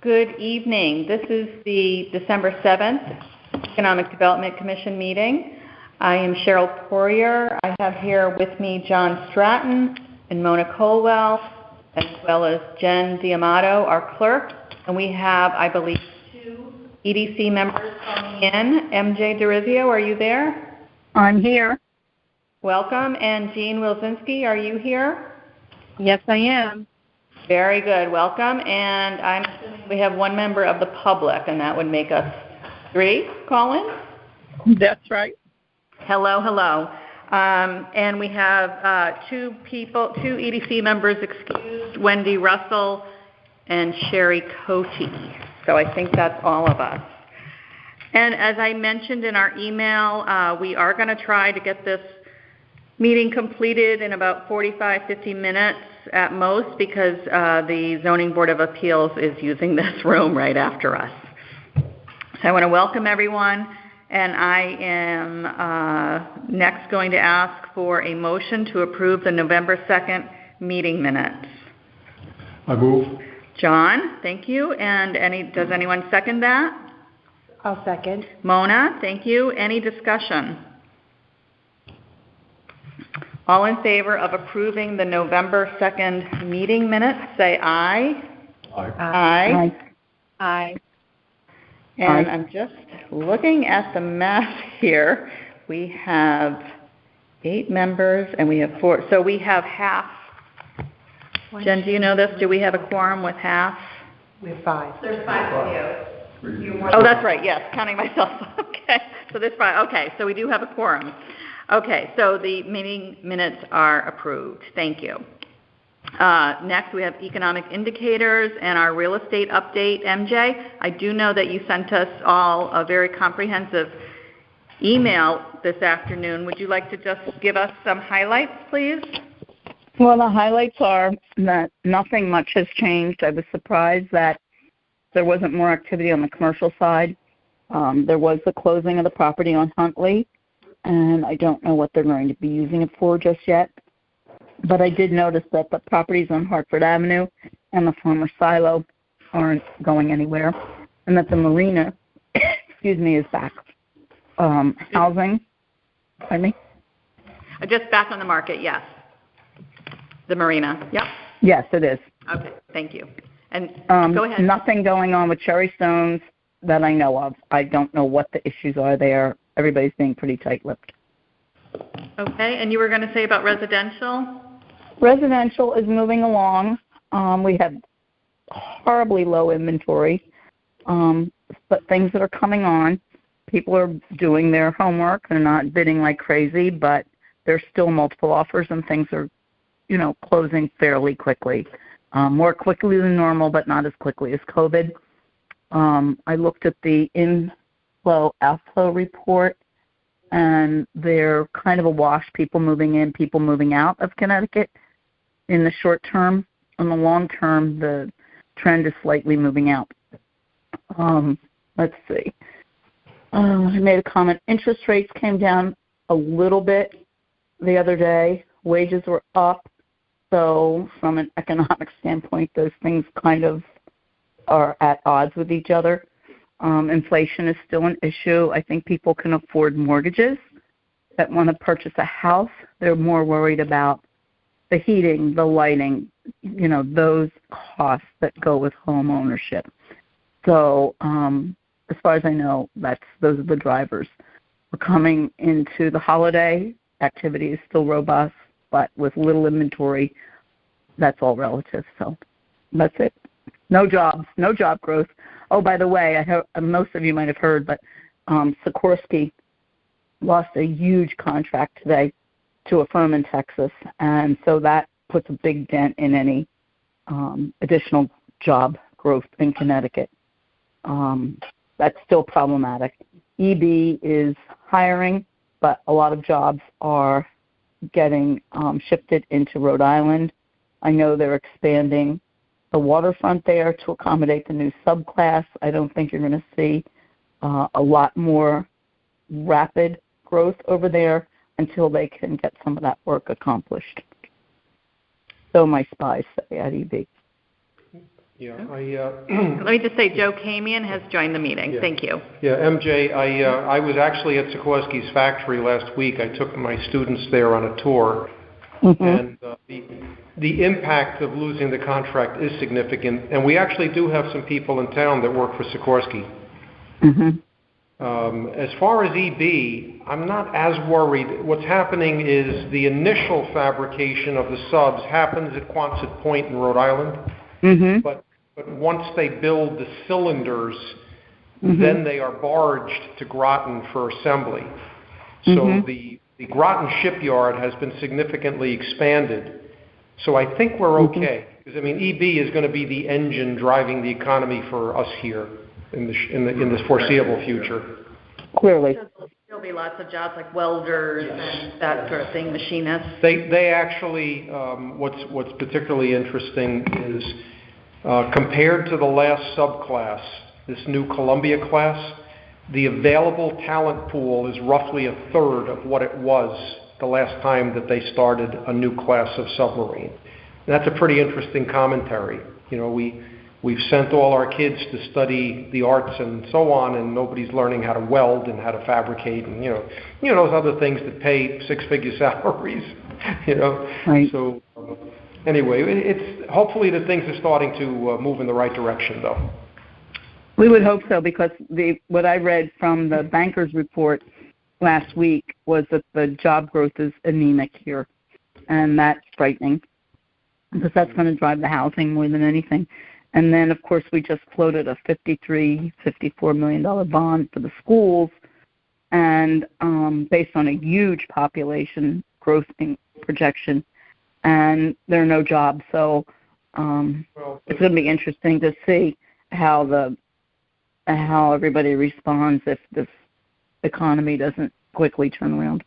Good evening. This is the December 7th Economic Development Commission meeting. I am Cheryl Poirier. I have here with me John Stratton and Mona Colwell, as well as Jen D'Amato, our clerk. And we have, I believe, 2 EDC members coming in. MJ DeRizio, are you there? I'm here. Welcome. And Jean Wilczynski, are you here? Yes, I am. Very good. Welcome. And I'm assuming we have 1 member of the public, and that would make us 3 call-ins? That's right. Hello, hello. And we have 2 EDC members excused, Wendy Russell and Sherry Cote. So I think that's all of us. And as I mentioned in our email, we are going to try to get this meeting completed in about 50 minutes at most, because the Zoning Board of Appeals is using this room right after us. So I want to welcome everyone, and I am next going to ask for a motion to approve the November 2nd meeting minutes. I move. John, thank you. And does anyone second that? I'll second. Mona, thank you. Any discussion? All in favor of approving the November 2nd meeting minutes, say aye. Aye. Aye. Aye. And Aye. I'm just looking at the math here. We have 8 members, and we have 4. So we have half. Jen, do you know this? Do we have a quorum with half? We have 5. There's 5 of you. Oh, that's right. Yes, counting myself. Okay. So there's 5. Okay. So we do have a quorum. Okay, so the meeting minutes are approved. Thank you. Next, we have economic indicators and our real estate update. MJ, I do know that you sent us all a very comprehensive email this afternoon. Would you like to just give us some highlights, please? Well, the highlights are that nothing much has changed. I was surprised that there wasn't more activity on the commercial side. There was the closing of the property on Huntley, and I don't know what they're going to be using it for just yet. But I did notice that the properties on Hartford Avenue and the former silo aren't going anywhere, and that the marina, is back. Housing, pardon me? Just back on the market, yes. The marina, yep. Yes, it is. Okay, thank you. And go ahead. Nothing going on with Cherry Stones that I know of. I don't know what the issues are there. Everybody's being pretty tight-lipped. Okay, and you were going to say about residential? Residential is moving along. We have horribly low inventory, but things that are coming on. People are doing their homework. They're not bidding like crazy, but there's still multiple offers, and things are, closing fairly quickly. More quickly than normal, but not as quickly as COVID. I looked at the inflow-outflow report, and they're kind of a wash, people moving in, people moving out of Connecticut in the short term. In the long term, the trend is slightly moving out. Let's see. I made a comment. Interest rates came down a little bit the other day. Wages were up. So from an economic standpoint, those things kind of are at odds with each other. Inflation is still an issue. I think people can afford mortgages that want to purchase a house. They're more worried about the heating, the lighting, those costs that go with home ownership. So as far as I know, those are the drivers. We're coming into the holiday. Activity is still robust, but with little inventory, that's all relative. So that's it. No jobs, no job growth. Oh, by the way, most of you might have heard, but Sikorsky lost a huge contract today to a firm in Texas, and so that puts a big dent in any additional job growth in Connecticut. That's still problematic. EB is hiring, but a lot of jobs are getting shifted into Rhode Island. I know they're expanding the waterfront there to accommodate the new subclass. I don't think you're going to see a lot more rapid growth over there until they can get some of that work accomplished. So my spies say at EB. Yeah, Let me just say, Joe Kamian has joined the meeting. Yeah. Thank you. Yeah, MJ, I was actually at Sikorsky's factory last week. I took my students there on a tour, and the impact of losing the contract is significant. And we actually do have some people in town that work for Sikorsky. As far as EB, I'm not as worried. What's happening is the initial fabrication of the subs happens at Quonset Point in Rhode Island, but once they build the cylinders, then they are barged to Groton for assembly. So the Groton shipyard has been significantly expanded. So I think we're okay. Because, I mean, EB is going to be the engine driving the economy for us here in the foreseeable future. Clearly. There'll be lots of jobs like welders and that sort of thing, machinists. They actually, what's particularly interesting is compared to the last subclass, this new Columbia class, the available talent pool is roughly a third of what it was the last time that they started a new class of submarine. And that's a pretty interesting commentary. You know, we've sent all our kids to study the arts and so on, and nobody's learning how to weld and how to fabricate and, you know, those other things that pay six-figure salaries, you know. Right. So anyway, it's hopefully the things are starting to move in the right direction, though. We would hope so, because what I read from the banker's report last week was that the job growth is anemic here, and that's frightening, because that's going to drive the housing more than anything. And then, of course, we just floated a $54 million bond for the schools, and based on a huge population growth projection, and there are no jobs. So it's going to be interesting to see how everybody responds if this economy doesn't quickly turn around.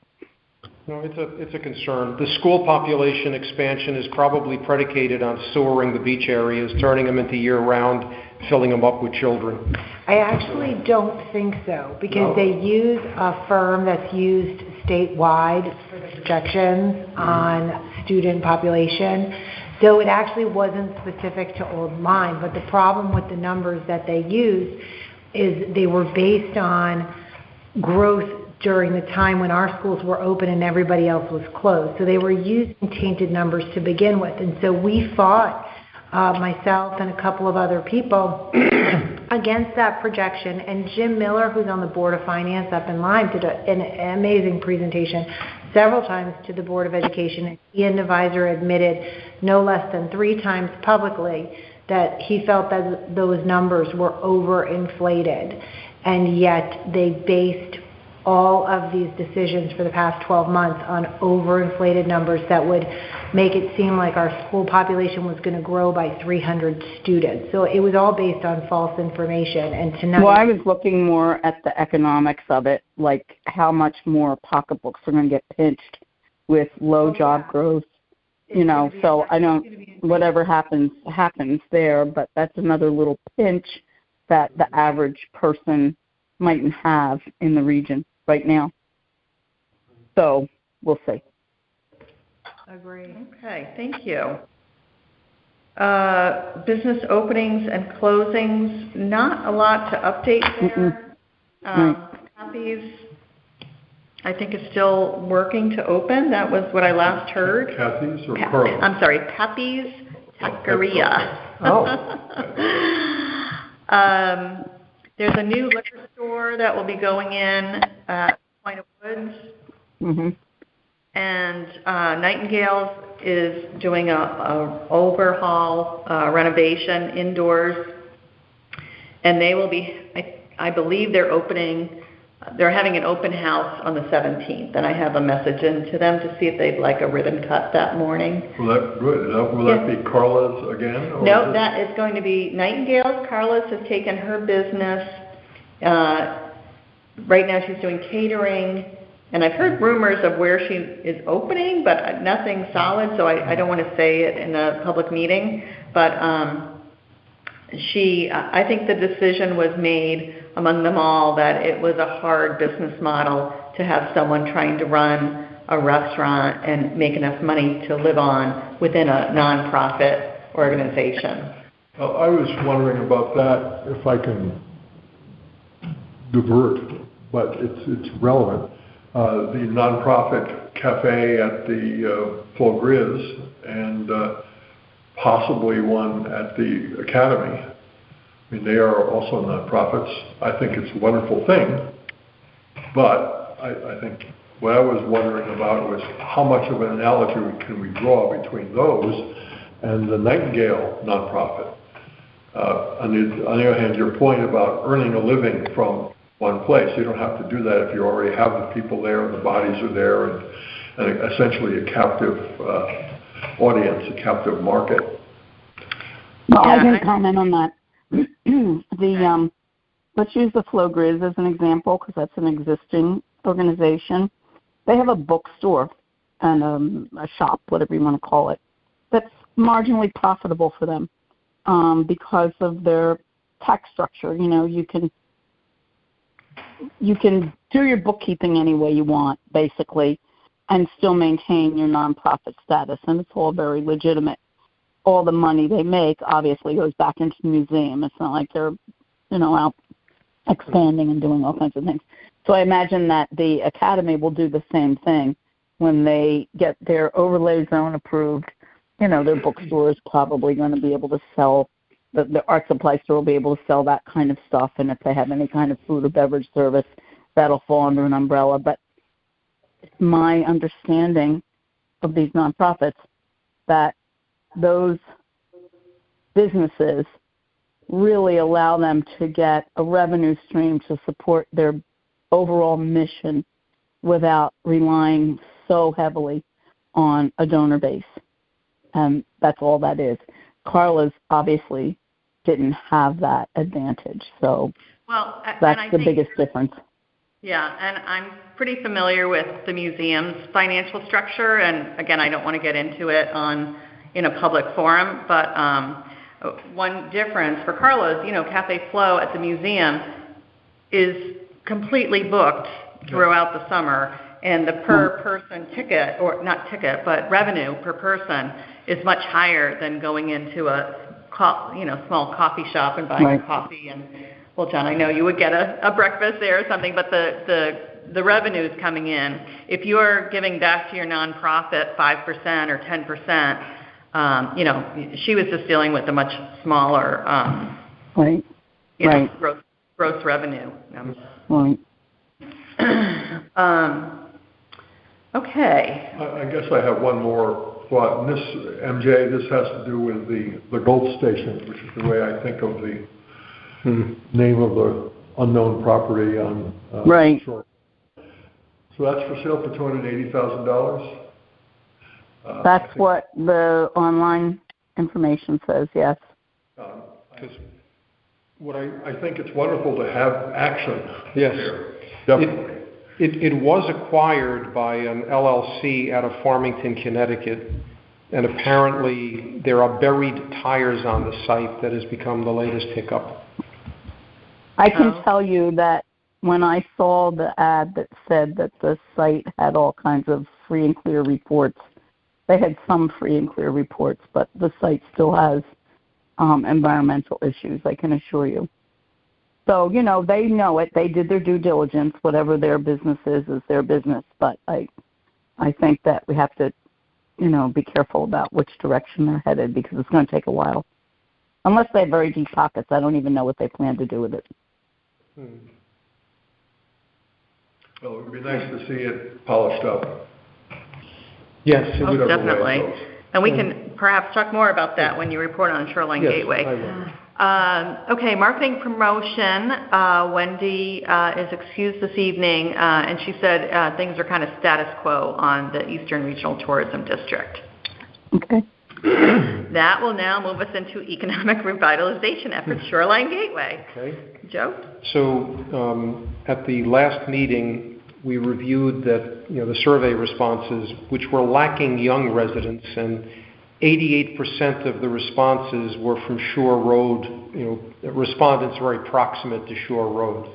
No, it's a concern. The school population expansion is probably predicated on sewering the beach areas, turning them into year-round, filling them up with children. I actually don't think so, because they use a firm that's used statewide for the projections on student population. So it actually wasn't specific to Old Lyme, but the problem with the numbers that they used is they were based on growth during the time when our schools were open and everybody else was closed. So they were using tainted numbers to begin with. And so we fought, myself and a couple of other people, against that projection. And Jim Miller, who's on the Board of Finance up in Lyme, did an amazing presentation several times to the Board of Education. He and Advisor admitted no less than 3 times publicly that he felt that those numbers were overinflated. And yet they based all of these decisions for the past 12 months on overinflated numbers that would make it seem like our school population was going to grow by 300 students. So it was all based on false information. And tonight, well, I was looking more at the economics of it, like how much more pocketbooks are going to get pinched with low job growth. You know, so I don't, whatever happens there, but that's another little pinch that the average person mightn't have in the region right now. So we'll see. Agree. Okay, thank you. Business openings and closings, not a lot to update there. Copies, I think, is still working to open. That was what I last heard. Kathy's or Pearl? I'm sorry, Pappy's Taqueria. There's a new liquor store that will be going in at Point of Woods. And Nightingale's is doing a overhaul renovation indoors. And they will be, I believe they're having an open house on the 17th. And I have a message in to them to see if they'd like a ribbon cut that morning. Will that be Carla's again? Or no, that is going to be Nightingale's. Carla's has taken her business. Right now she's doing catering. And I've heard rumors of where she is opening, but nothing solid, so I don't want to say it in a public meeting. But I think the decision was made among them all that it was a hard business model to have someone trying to run a restaurant and make enough money to live on within a nonprofit organization. I was wondering about that, if I can divert, but it's relevant. The nonprofit cafe at the Flo Grizz and possibly one at the Academy. I mean, they are also nonprofits. I think it's a wonderful thing, but I think what I was wondering about was how much of an analogy can we draw between those and the Nightingale nonprofit. On the other hand, your point about earning a living from one place, you don't have to do that if you already have the people there, the bodies are there, and essentially a captive audience, a captive market. Well, I Yeah, can comment on that. Let's use the Flo Grizz as an example because that's an existing organization. They have a bookstore and a shop, whatever you want to call it, that's marginally profitable for them because of their tax structure. You know, you can do your bookkeeping any way you want, basically, and still maintain your nonprofit status, and it's all very legitimate. All the money they make obviously goes back into the museum. It's not like they're, out expanding and doing all kinds of things. So I imagine that the Academy will do the same thing when they get their overlay zone approved. Their bookstore is probably going to be able to sell, the art supply store will be able to sell that kind of stuff, and if they have any kind of food or beverage service, that'll fall under an umbrella. But it's my understanding of these nonprofits that those businesses really allow them to get a revenue stream to support their overall mission without relying so heavily on a donor base. And that's all that is. Carla's obviously didn't have that advantage, so that's the biggest difference. Yeah, and I'm pretty familiar with the museum's financial structure, and again, I don't want to get into it in a public forum, but one difference for Carla's, Cafe Flo at the museum is completely booked throughout the summer, and the per person ticket, or not ticket, but revenue per person is much higher than going into a small coffee shop and buying a coffee. And well, John, I know you would get a breakfast there or something, but the revenue is coming in. If you're giving back to your nonprofit 5% or 10%, she was just dealing with a much smaller gross revenue. Right. Okay. I guess I have one more thought. And this, MJ, this has to do with the Gulf Station, which is the way I think of the name of the unknown property on shore. So that's for sale for $280,000? That's what the online information says, yes. I think it's wonderful to have action. Yes. Here. Definitely. It was acquired by an LLC out of Farmington, Connecticut, and apparently there are buried tires on the site that has become the latest hiccup. I can tell you that when I saw the ad that said that the site had all kinds of free and clear reports, they had some free and clear reports, but the site still has environmental issues, I can assure you. So, they know it. They did their due diligence. Whatever their business is their business. But I think that we have to, be careful about which direction they're headed because it's going to take a while. Unless they have very deep pockets, I don't even know what they plan to do with it. Well, it would be nice to see it polished up. Yes, it Most would. definitely. And we can perhaps talk more about that when you report on Shoreline Gateway. I will. Okay, marketing promotion. Wendy is excused this evening, and she said things are kind of status quo on the Eastern Regional Tourism District. Okay. That will now move us into economic revitalization efforts, Shoreline Gateway. Okay. Joe? So at the last meeting, we reviewed that the survey responses, which were lacking young residents, and 88% of the responses were from Shore Road. Respondents very proximate to Shore Road.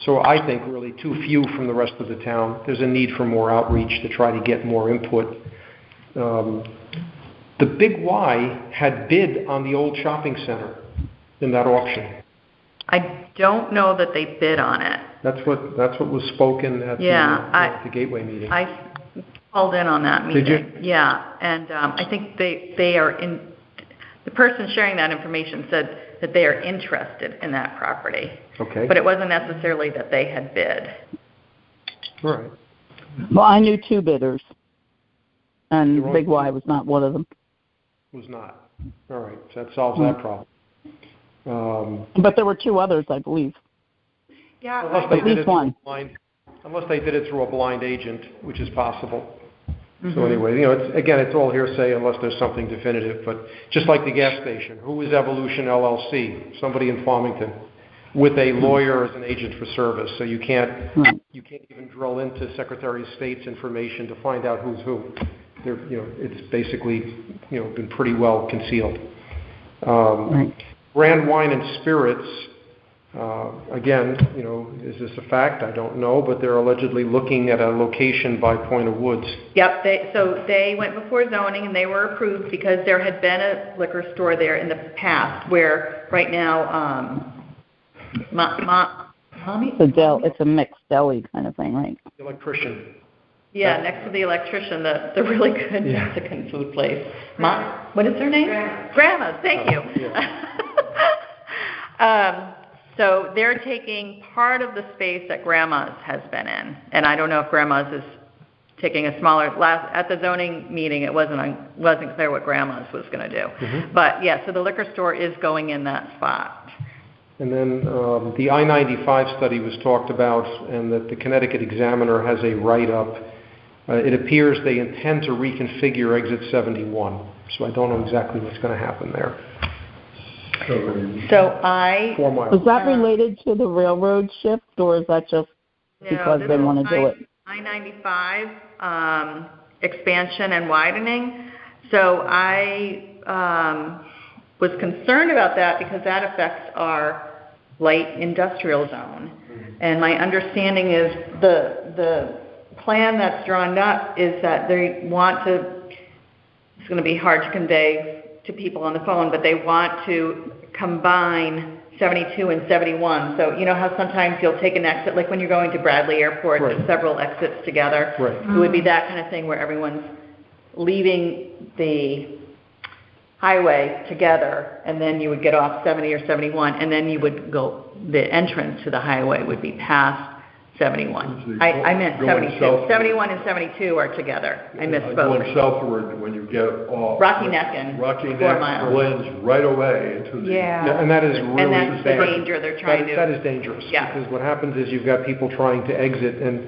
So I think really too few from the rest of the town. There's a need for more outreach to try to get more input. The Big Y had bid on the old shopping center in that auction. I don't know that they bid on it. That's what was spoken at the Gateway meeting. I called in on that meeting. Did you? Yeah, and I think they are in. The person sharing that information said that they are interested in that property. Okay. But it wasn't necessarily that they had bid. All right. Well, I knew 2 bidders, and You're Big on- Y was not one of them. Was not. All right. So that solves that problem. But there were 2 others, I believe. Yeah, Unless they At did least it through one. a blind, unless they did it through a blind agent, which is possible. Mm-hmm. So anyway, it's all hearsay unless there's something definitive. But just like the gas station, who is Evolution LLC? Somebody in Farmington, with a lawyer as an agent for service. So you can't even drill into Secretary of State's information to find out who's who. It's basically been pretty well concealed. Grand Wine and Spirits. Again, is this a fact? I don't know, but they're allegedly looking at a location by Point of Woods. Yep, they went before zoning and they were approved because there had been a liquor store there in the past where right now, It's a mixed deli kind of thing, right? Electrician. Yeah, next to the electrician, the really good Mexican food place. What is their name? Grandma's, thank you. So they're taking part of the space that Grandma's has been in, and I don't know if Grandma's is taking a smaller. At the zoning meeting, it wasn't clear what Grandma's was going to do, but yeah. So the liquor store is going in that spot. And then the I-95 study was talked about, and that the Connecticut Examiner has a write-up. It appears they intend to reconfigure Exit 71, so I don't know exactly what's going to happen there. So I 4 miles. Is that related to the railroad shift, or is that just because they want to do it? I-95 expansion and widening. So I was concerned about that because that affects our light industrial zone. And my understanding is the plan that's drawn up is that they want to, it's going to be hard to convey to people on the phone, but they want to combine 72 and 71. So you know how sometimes you'll take an exit, like when you're going to Bradley Airport, there's several exits together. Right. It would be that kind of thing where everyone's leaving the highway together, and then you would get off 70 or 71, and then you would go, the entrance to the highway would be past 71. I meant 72. 71 and 72 are together. I misspoke. Going southward, when you get off Rocky Neck and 4 miles. blends right away into the... Yeah, and that is really And that's the danger they're trying to... That is dangerous. Yeah. Because what happens is you've got people trying to exit, and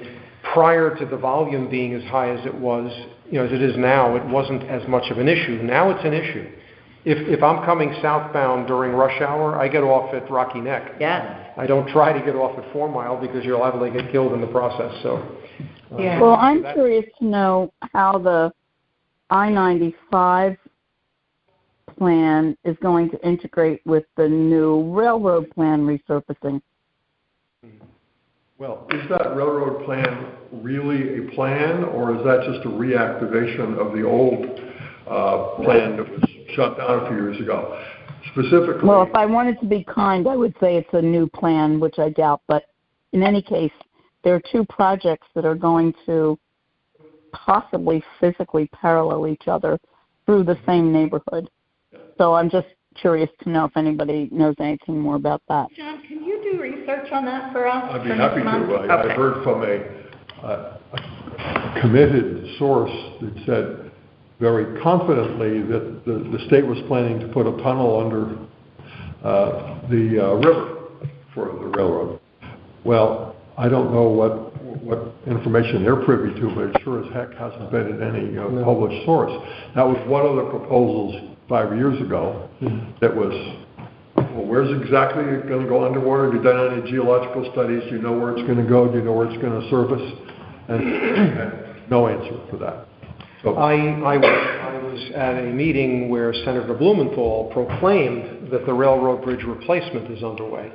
prior to the volume being as high as it was, as it is now, it wasn't as much of an issue. Now it's an issue. If I'm coming southbound during rush hour, I get off at Rocky Neck. Yes. I don't try to get off at 4 Mile because you're liable to get killed in the process. So, Well, I'm curious to know how the I-95 plan is going to integrate with the new railroad plan resurfacing. Well, is that railroad plan really a plan, or is that just a reactivation of the old plan that was shut down a few years ago? Specifically... Well, if I wanted to be kind, I would say it's a new plan, which I doubt. But in any case, there are 2 projects that are going to possibly physically parallel each other through the same neighborhood. So I'm just curious to know if anybody knows anything more about that. John, can you do research on that for us? I'd be for happy next month? to. Okay. I've heard from a committed source that said very confidently that the state was planning to put a tunnel under the river for the railroad. Well, I don't know what information they're privy to, but it sure as heck hasn't been in any published source. That was one of the proposals 5 years ago that was, well, where's exactly it going to go underwater? Have you done any geological studies? Do you know where it's going to go? Do you know where it's going to surface? And no answer for that. So, I was at a meeting where Senator Blumenthal proclaimed that the railroad bridge replacement is underway,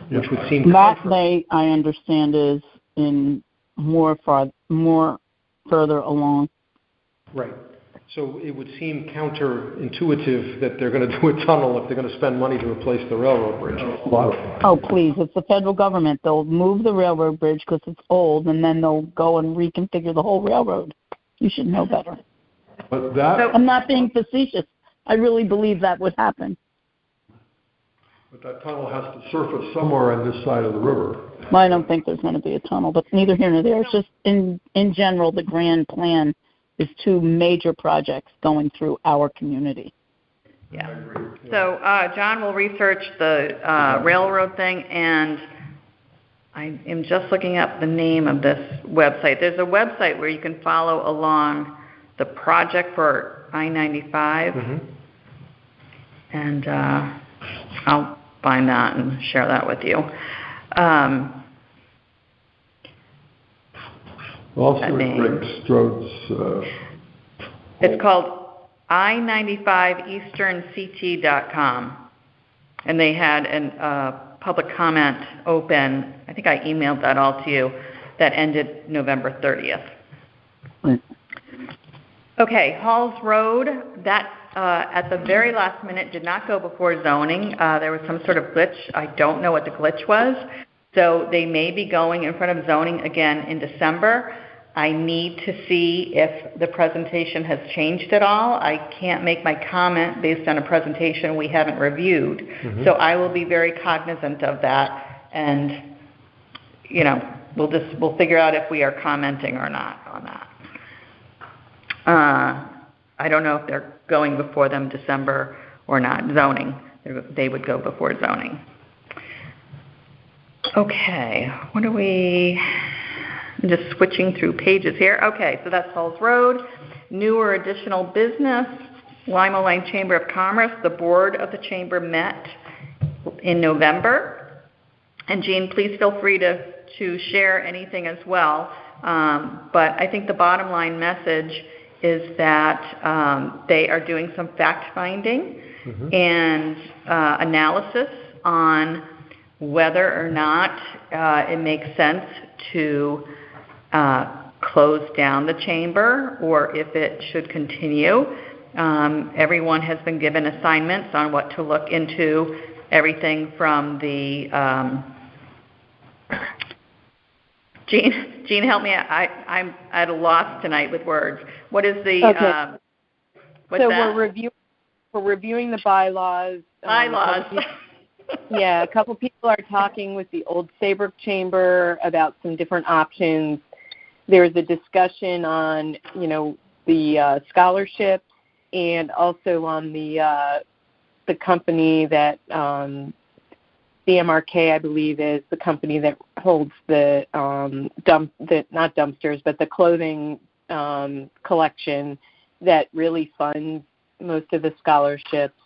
which would seem That they, I understand, is in more further along. right. So it would seem counterintuitive that they're going to do a tunnel if they're going to spend money to replace the railroad bridge. A lot of money. Oh, please, it's the federal government. They'll move the railroad bridge because it's old, and then they'll go and reconfigure the whole railroad. You should know better. But that, I'm not being facetious. I really believe that would happen. but that tunnel has to surface somewhere on this side of the river. I don't think there's going to be a tunnel, but neither here nor there. It's just in general, the grand plan is two major projects going through our community. Yeah. So John will research the railroad thing, and I am just looking up the name of this website. There's a website where you can follow along the project for I-95, and I'll find that and share that with you. Also, Greg Strode's, It's called I95EasternCT.com, and they had a public comment open. I think I emailed that all to you. That ended November 30th. Right. Okay, Halls Road, that at the very last minute did not go before zoning. There was some sort of glitch. I don't know what the glitch was. So they may be going in front of zoning again in December. I need to see if the presentation has changed at all. I can't make my comment based on a presentation we haven't reviewed. So I will be very cognizant of that, and, you know, we'll figure out if we are commenting or not on that. I don't know if they're going before them December or not. Zoning, they would go before zoning. Okay, what are we... I'm just switching through pages here. Okay, so that's Halls Road. Newer additional business, Lima Line Chamber of Commerce. The board of the chamber met in November. And Jean, please feel free to share anything as well. But I think the bottom line message is that they are doing some fact-finding and analysis on whether or not it makes sense to close down the chamber or if it should continue. Everyone has been given assignments on what to look into, everything from the Jean, help me. I'm at a loss tonight with words. What is the Okay. what's so that? we're reviewing the bylaws. Bylaws. A couple people are talking with the Old Saybrook Chamber about some different options. There's a discussion on, the scholarships, and also on the company that CMRK, I believe, is the company that holds the not dumpsters, but the clothing collection that really funds most of the scholarships,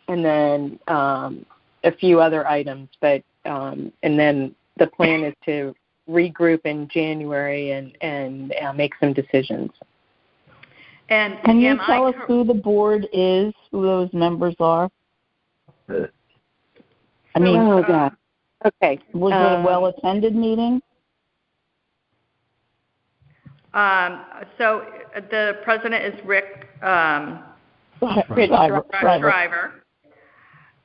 and then a few other items. But and then the plan is to regroup in January and make some decisions. And Can you tell us who the board is, who those members are? I mean, Oh, God. Okay. was it a well-attended meeting? So the president is Rick Shriver. Shriver.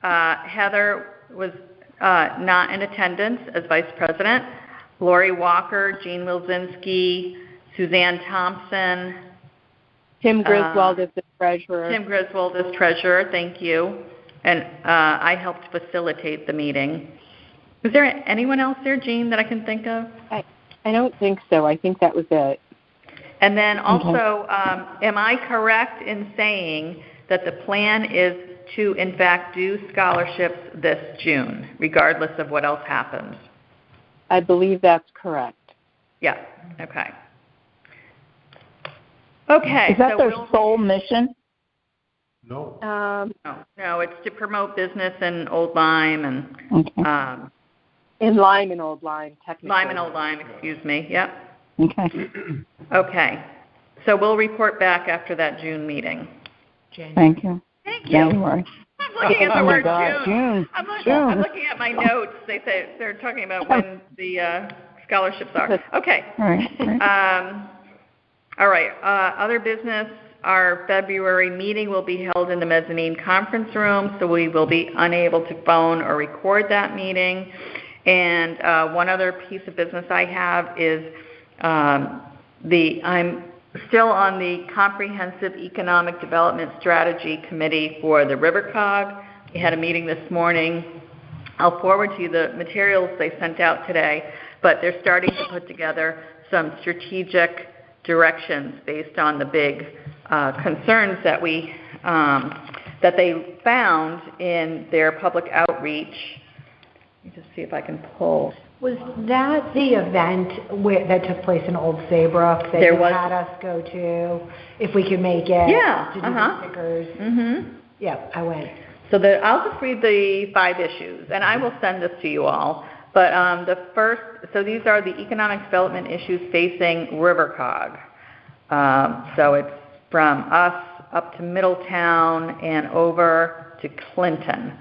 Heather was not in attendance as vice president. Lori Walker, Jean Wilczynski, Suzanne Thompson. Tim Griswold is the treasurer. Tim Griswold is treasurer, thank you. And I helped facilitate the meeting. Is there anyone else there, Jean, that I can think of? I don't think so. I think that was it. And then also, am I correct in saying that the plan is to, in fact, do scholarships this June, regardless of what else happens? I believe that's correct. Yeah, okay. Okay. Is that so their sole mission? No. No, it's to promote business in Old Lyme and Okay. In Lyme and Old Lyme, technically. Lyme and Old Lyme, excuse me, yep. Okay. Okay. So we'll report back after that June meeting. Thank you. Thank you. January. I'm looking at the Oh, my word God. June. I'm June. looking at my notes. They say they're talking about when the scholarships are. Okay. All right. All right. Other business, our February meeting will be held in the mezzanine conference room, so we will be unable to phone or record that meeting. And one other piece of business I have is I'm still on the Comprehensive Economic Development Strategy Committee for the RiverCog. We had a meeting this morning. I'll forward to you the materials they sent out today, but they're starting to put together some strategic directions based on the big concerns that they found in their public outreach. Let me just see if I can pull. Was that the event that took place in Old Saybrook that you had us go to? If we could make it, yeah, to do the stickers. Mm-hmm. Yeah, I went. So I'll just read the 5 issues, and I will send this to you all. But so these are the economic development issues facing RiverCog. So it's from us up to Middletown and over to Clinton.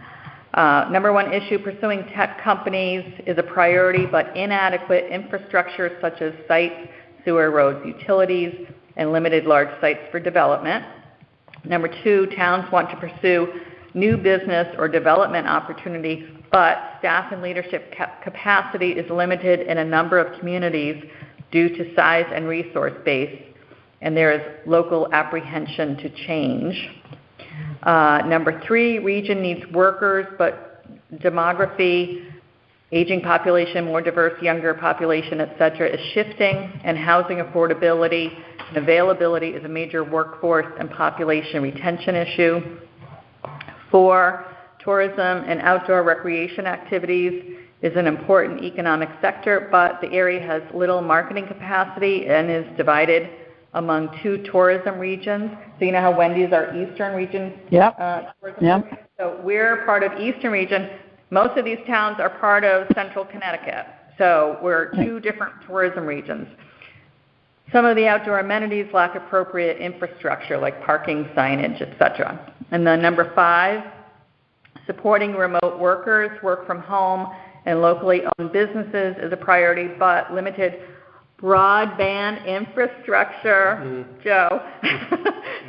Number 1 issue, pursuing tech companies is a priority, but inadequate infrastructure such as sites, sewer, roads, utilities, and limited large sites for development. Number 2, towns want to pursue new business or development opportunity, but staff and leadership capacity is limited in a number of communities due to size and resource base, and there is local apprehension to change. Number 3, region needs workers, but demography, aging population, more diverse, younger population, etc., is shifting, and housing affordability and availability is a major workforce and population retention issue. 4, tourism and outdoor recreation activities is an important economic sector, but the area has little marketing capacity and is divided among 2 tourism regions. So you know how Wendy's our Eastern region? Yep. Yep. So we're part of Eastern region. Most of these towns are part of Central Connecticut. So we're 2 different tourism regions. Some of the outdoor amenities lack appropriate infrastructure like parking, signage, etc. And then number 5, supporting remote workers, work from home, and locally owned businesses is a priority, but limited broadband infrastructure, Joe,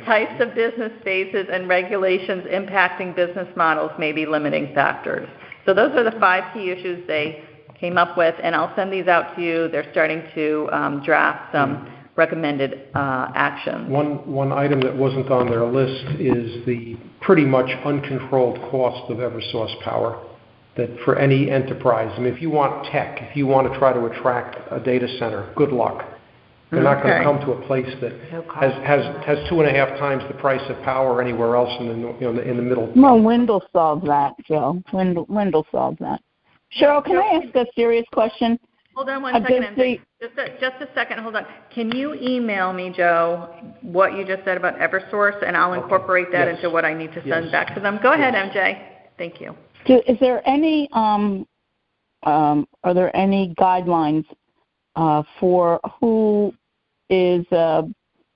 types of business spaces and regulations impacting business models may be limiting factors. So those are the 5 key issues they came up with, and I'll send these out to you. They're starting to draft some recommended actions. One item that wasn't on their list is the pretty much uncontrolled cost of Eversource power. That for any enterprise, I mean, if you want tech, if you want to try to attract a data center, good luck. They're not going to come to a place that has 2.5 times the price of power anywhere else in the middle. No, Wendell solved that, Joe. Wendell solved that. Cheryl, can I ask a serious question? Hold on one second. Just a second. Hold on. Can you email me, Joe, what you just said about Eversource, and I'll incorporate that into what I need to send back to them. Go ahead, MJ. Thank you. Is there any are there any guidelines for who is a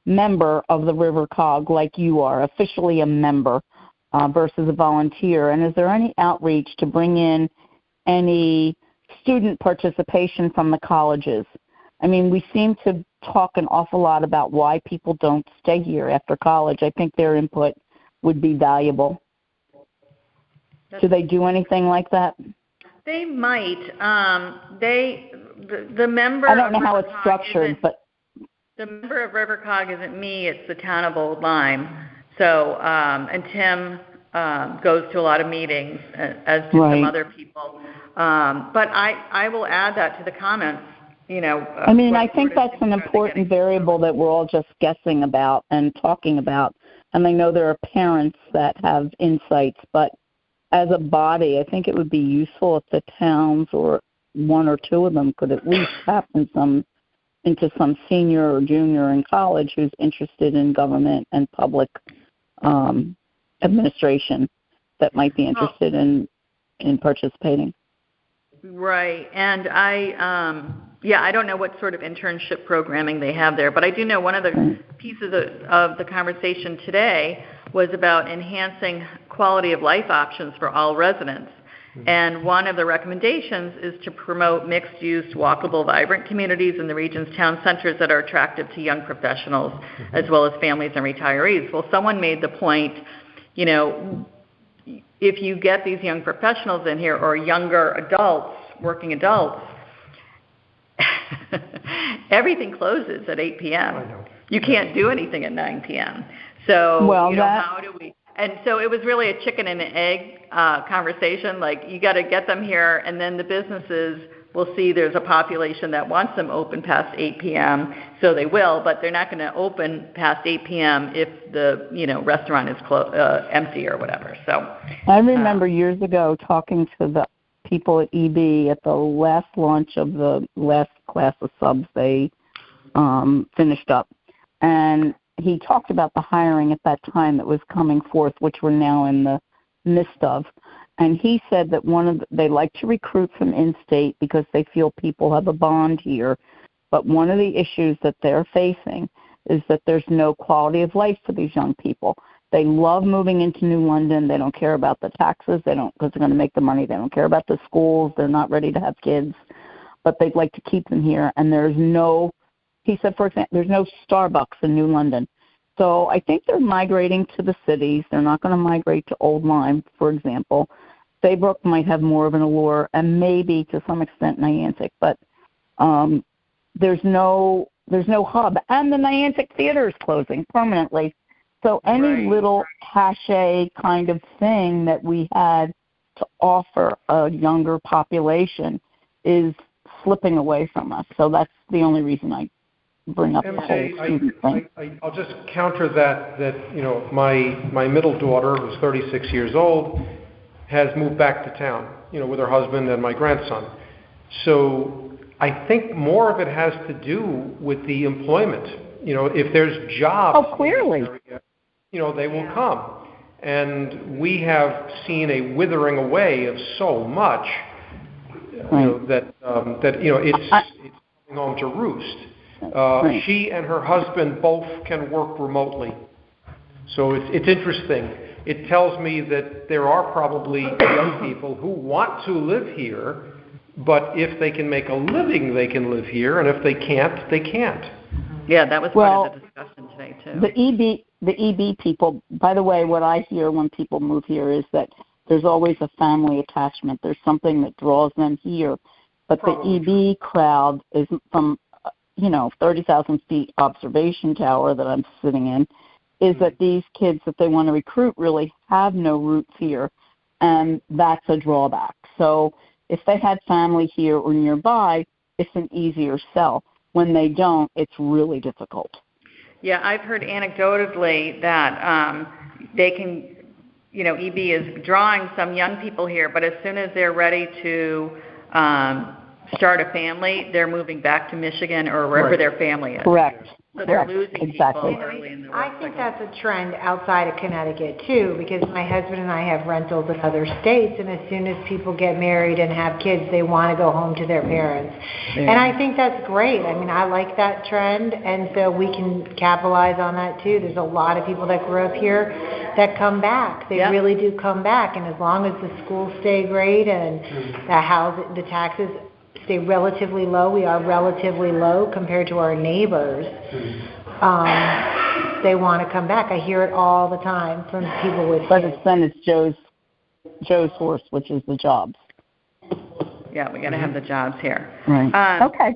member of the RiverCog, like you are, officially a member versus a volunteer? And is there any outreach to bring in any student participation from the colleges? I mean, we seem to talk an awful lot about why people don't stay here after college. I think their input would be valuable. Do they do anything like that? They might. The member. I don't know how it's structured, but the member of RiverCog isn't me. It's the town of Old Lyme. So, and Tim goes to a lot of meetings, as do some other people. But I will add that to the comments. I mean, I think that's an important variable that we're all just guessing about and talking about. And I know there are parents that have insights, but as a body, I think it would be useful if the towns, or 1 or 2 of them, could at least tap into some senior or junior in college who's interested in government and public administration that might be interested in participating. Right. And I don't know what sort of internship programming they have there, but I do know one of the pieces of the conversation today was about enhancing quality of life options for all residents. And one of the recommendations is to promote mixed-use, walkable, vibrant communities in the region's town centers that are attractive to young professionals as well as families and retirees. Well, someone made the point, you know, if you get these young professionals in here or younger adults, working adults, everything closes at 8 p.m. I know. You can't do anything at 9 p.m. So, Well, you know, how do we? And so it was really a chicken and an egg conversation. Like, you got to get them here, and then the businesses will see there's a population that wants them open past 8 p.m., so they will, but they're not going to open past 8 p.m. if the, you know, restaurant is empty or whatever. So I remember years ago talking to the people at EB at the last launch of the last class of subs they finished up. And he talked about the hiring at that time that was coming forth, which we're now in the midst of. And he said that they like to recruit from in-state because they feel people have a bond here. But one of the issues that they're facing is that there's no quality of life for these young people. They love moving into New London. They don't care about the taxes. They don't, because they're going to make the money. They don't care about the schools. They're not ready to have kids. But they'd like to keep them here. And there's no, he said, for example, there's no Starbucks in New London. So I think they're migrating to the cities. They're not going to migrate to Old Lyme, for example. Saybrook might have more of an allure, and maybe to some extent Niantic. But there's no hub. And the Niantic Theater is closing permanently. So any little cachet kind of thing that we had to offer a younger population is slipping away from us. So that's the only reason I bring up the whole student thing. I'll just counter that you know, my middle daughter, who's 36 years old, has moved back to town, you know, with her husband and my grandson. So I think more of it has to do with the employment. You know, if there's jobs, clearly, in the area, you know, they will come. And we have seen a withering away of so much, you know, that you know, it's coming home to roost. She and her husband both can work remotely. So it's interesting. It tells me that there are probably young people who want to live here, but if they can make a living, they can live here, and if they can't, they can't. Yeah, that was part of the discussion today, too. The EB people, by the way, what I hear when people move here is that there's always a family attachment. There's something that draws them here. But the EB crowd is from, you know, 30,000 feet observation tower that I'm sitting in, is that these kids that they want to recruit really have no roots here, and that's a drawback. So if they had family here or nearby, it's an easier sell. When they don't, it's really difficult. Yeah, I've heard anecdotally that they can, you know, EB is drawing some young people here, but as soon as they're ready to start a family, they're moving back to Michigan or wherever their family is. Correct. So they're losing Exactly. people early in the I think that's a trend outside of Connecticut too, because my husband and I have rentals in other states, and as soon as people get married and have kids, they want to go home to their parents. Yeah. And I think that's great. I mean, I like that trend, and so we can capitalize on that too. There's a lot of people that grew up here that come back. They really do come back, and as long as the schools stay great and the taxes stay relatively low. We are relatively low compared to our neighbors. They want to come back. I hear it all the time from people with kids. But then it's Joe's horse, which is the jobs. Yeah, we got to have the jobs here. Right. Okay.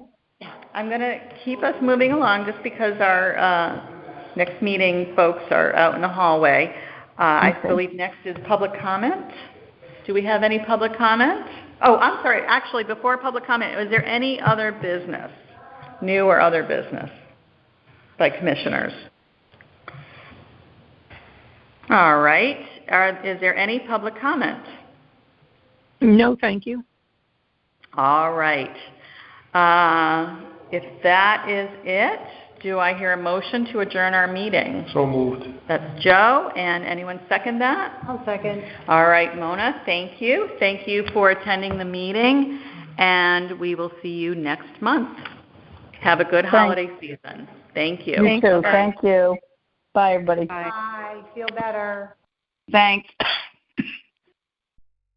I'm going to keep us moving along just because our next meeting folks are out in the hallway. I believe next is public comment. Do we have any public comment? Oh, I'm sorry. Actually, before public comment, is there any other business, new or other business, by commissioners? All right. Is there any public comment? No, thank you. All right. If that is it, do I hear a motion to adjourn our meeting? So moved. That's Joe, and anyone second that? I'll second. All right, Mona, thank you. Thank you for attending the meeting, and we will see you next month. Have a good holiday season. Thank you. You too. Thank you. Bye, everybody. Bye. Feel better. Thanks.